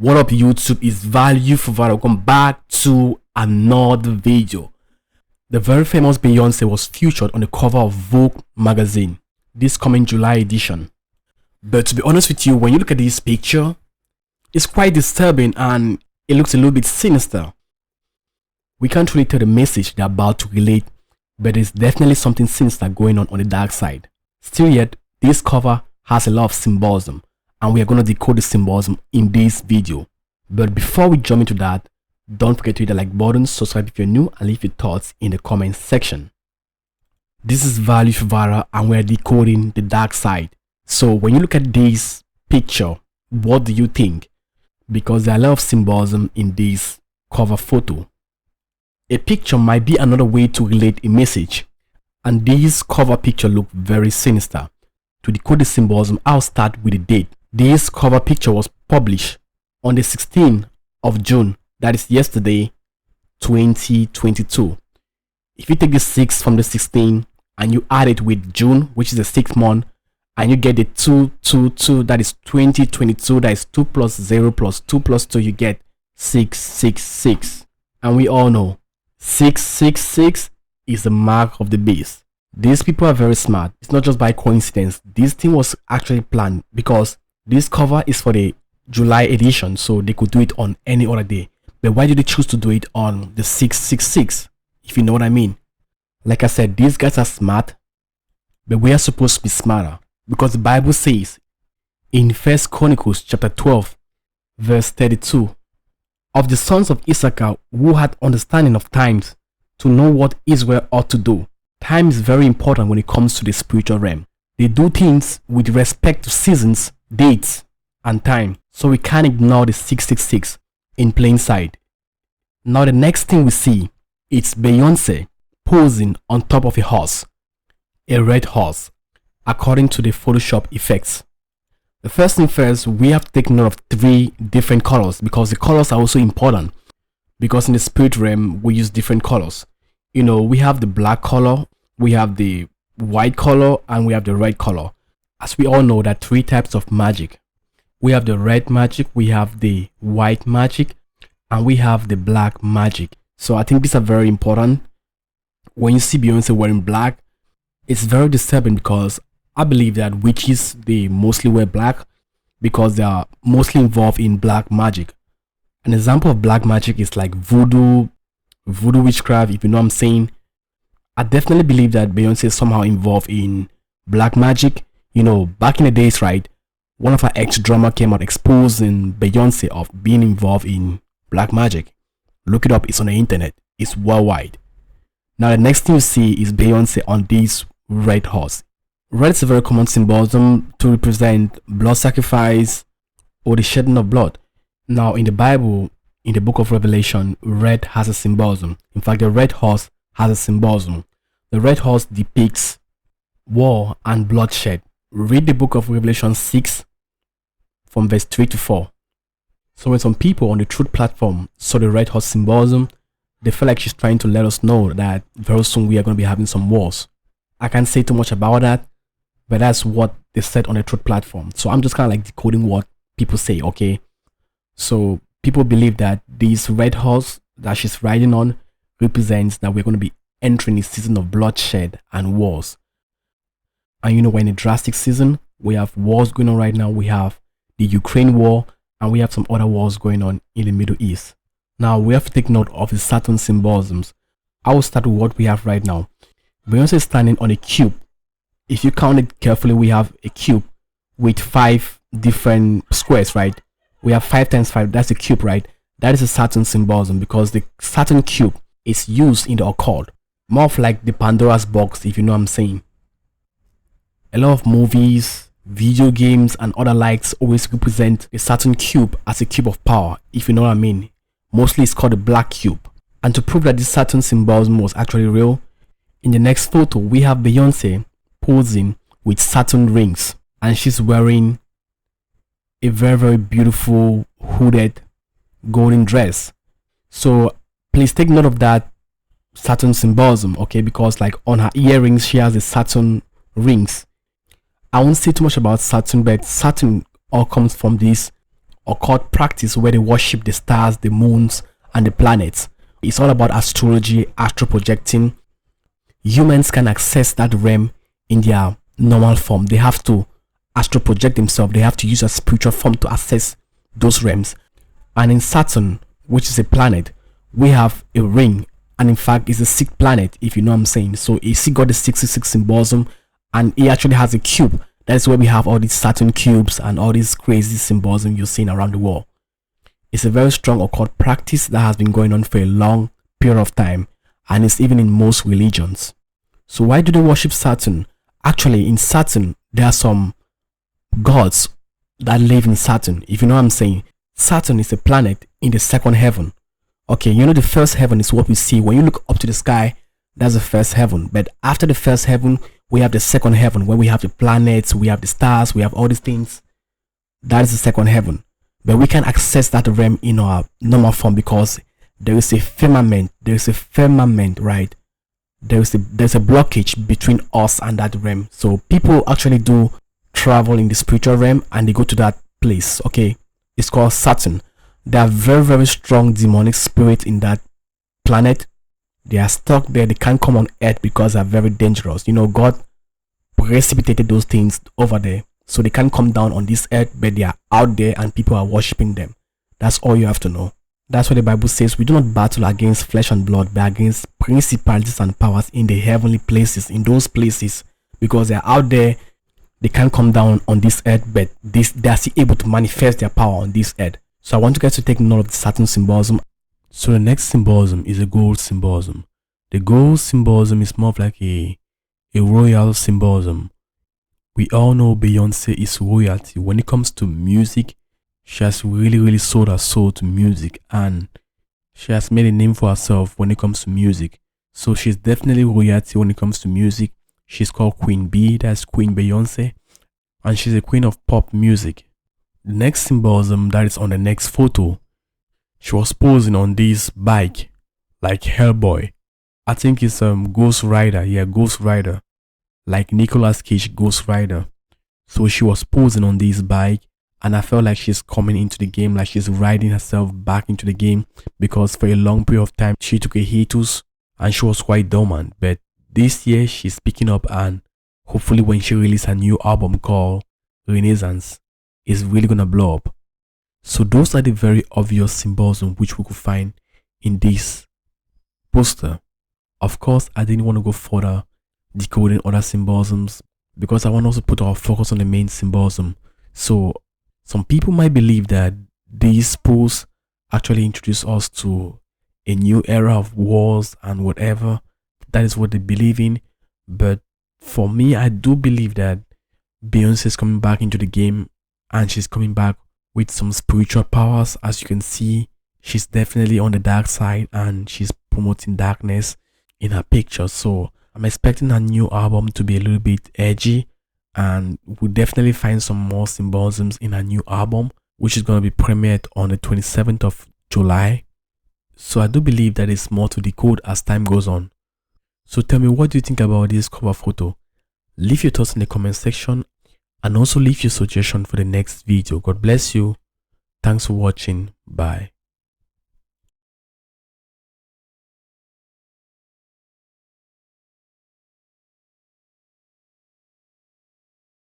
What up YouTube, is Value for Value. Welcome back to another video. The very famous Beyonce was featured on the cover of Vogue magazine, this coming July edition. But to be honest with you, when you look at this picture, it's quite disturbing and it looks a little bit sinister. We can't really tell the message they're about to relate, but there's definitely something sinister going on the dark side. Still yet, this cover has a lot of symbolism, and we are going to decode the symbolism in this video. But before we jump into that, don't forget to hit the like button, subscribe if you're new, and leave your thoughts in the comment section. This is Value for Value, and we're decoding the dark side. So when you look at this picture, what do you think? Because there are a lot of symbolism in this cover photo. A picture might be another way to relate a message, and this cover picture looks very sinister. To decode the symbolism, I'll start with the date. This cover picture was published on the 16th of June, that is yesterday, 2022. If you take the 6 from the 16 and you add it with June, which is the 6th month, and you get the 222, that is 2022, that is 2 plus 0 plus 2 plus 2, you get 666. And we all know 666 is the mark of the beast. These people are very smart. It's not just by coincidence. This thing was actually planned because this cover is for the July edition, so they could do it on any other day. But why did they choose to do it on the 666? If you know what I mean. Like I said, these guys are smart, but we are supposed to be smarter, because the Bible says in 1 Chronicles chapter 12 verse 32, of the sons of Issachar who had understanding of times, to know what Israel ought to do. Time is very important when it comes to the spiritual realm. They do things with respect to seasons, dates, and time. So we can't ignore the 666 in plain sight. Now the next thing we see, it's Beyonce posing on top of a horse. A red horse, according to the Photoshop effects. The first thing first, we have to take note of 3 different colors, because the colors are also important. Because in the spirit realm, we use different colors. You know, we have the black color, we have the white color, and we have the red color. As we all know, there are 3 types of magic. We have the red magic, we have the white magic, and we have the black magic. So I think these are very important. When you see Beyonce wearing black, it's very disturbing, because I believe that witches, they mostly wear black because they are mostly involved in black magic. An example of black magic is like voodoo witchcraft, if you know what I'm saying. I definitely believe that Beyonce is somehow involved in black magic. You know, back in the days, right, one of her ex-drummer came out exposing Beyonce of being involved in black magic. Look it up, it's on the internet, it's worldwide. Now the next thing you see is Beyonce on this red horse. Red is a very common symbolism to represent blood sacrifice or the shedding of blood. Now in the Bible, in the book of Revelation, red has a symbolism. In fact, the red horse has a symbolism. The red horse depicts war and bloodshed. Read the book of Revelation 6 from verse 3 to 4. So when some people on the truth platform saw the red horse symbolism, they felt like she's trying to let us know that very soon we are going to be having some wars. I can't say too much about that, but that's what they said on the truth platform. So I'm just kind of like decoding what people say, okay? So people believe that this red horse that she's riding on represents that we're going to be entering a season of bloodshed and wars. And you know, we're in a drastic season. We have wars going on right now. We have the Ukraine war, and we have some other wars going on in the Middle East. Now we have to take note of the Saturn symbolisms. I will start with what we have right now. Beyonce is standing on a cube. If you count it carefully, we have a cube with 5 different squares, right? We have 5 times 5, that's a cube, right? That is a Saturn symbolism, because the Saturn cube is used in the occult. More of like the Pandora's box, if you know what I'm saying. A lot of movies, video games, and other likes always represent the Saturn cube as a cube of power, if you know what I mean. Mostly it's called the black cube. And to prove that this Saturn symbolism was actually real, in the next photo we have Beyonce posing with Saturn rings, and she's wearing a very, very beautiful hooded golden dress. So please take note of that Saturn symbolism, okay? Because like on her earrings, she has the Saturn rings. I won't say too much about Saturn, but Saturn all comes from this occult practice where they worship the stars, the moons, and the planets. It's all about astrology, astro projecting. Humans can access that realm in their normal form. They have to astro project themselves. They have to use a spiritual form to access those realms. And in Saturn, which is a planet, we have a ring, and in fact it's a sixth planet, if you know what I'm saying. So it's got the 66 symbolism, and it actually has a cube. That's where we have all these Saturn cubes and all these crazy symbolism you're seeing around the world. It's a very strong occult practice that has been going on for a long period of time, and it's even in most religions. So why do they worship Saturn? Actually, in Saturn, there are some gods that live in Saturn, if you know what I'm saying. Saturn is a planet in the second heaven. Okay, you know the first heaven is what we see. When you look up to the sky, that's the first heaven. But after the first heaven, we have the second heaven, where we have the planets, we have the stars, we have all these things. That is the second heaven. But we can access that realm in our normal form because there is a firmament. There is a firmament, right? There's a blockage between us and that realm. So people actually do travel in the spiritual realm and they go to that place. Okay, it's called Saturn. There are very, very strong demonic spirits in that planet. They are stuck there. They can't come on earth because they're very dangerous. You know, God precipitated those things over there, so they can't come down on this earth, but they are out there and people are worshiping them. That's all you have to know. That's what the Bible says. We do not battle against flesh and blood, but against principalities and powers in the heavenly places, in those places, because they're out there. They can't come down on this earth, but they are still able to manifest their power on this earth. So I want you guys to take note of the Saturn symbolism. So the next symbolism is a gold symbolism. The gold symbolism is more of like a royal symbolism. We all know Beyonce is royalty. When it comes to music, she has really sold her soul to music, and she has made a name for herself when it comes to music. So she's definitely royalty when it comes to music. She's called Queen B, that's Queen Beyonce, and she's a queen of pop music. The next symbolism that is on the next photo, she was posing on this bike like Hellboy. I think it's Ghost Rider. Yeah, Ghost Rider, like Nicolas Cage Ghost Rider. So she was posing on this bike, and I felt like she's coming into the game, like she's riding herself back into the game, because for a long period of time she took a hiatus and she was quite dormant. But this year she's picking up, and hopefully when she releases a new album called Renaissance, it's really gonna blow up. So those are the very obvious symbolism which we could find in this poster. Of course, I didn't want to go further decoding other symbolisms because I want us to put our focus on the main symbolism. So some people might believe that these posts actually introduce us to a new era of wars and whatever. That is what they believe in. But for me, I do believe that Beyonce is coming back into the game, and she's coming back with some spiritual powers. As you can see, she's definitely on the dark side and she's promoting darkness in her pictures. So I'm expecting her new album to be a little bit edgy, and we'll definitely find some more symbolisms in her new album, which is going to be premiered on the 27th of July. So I do believe that it's more to decode as time goes on. So tell me, what do you think about this cover photo? Leave your thoughts in the comment section, and also leave your suggestion for the next video. God bless you. Thanks for watching. Bye.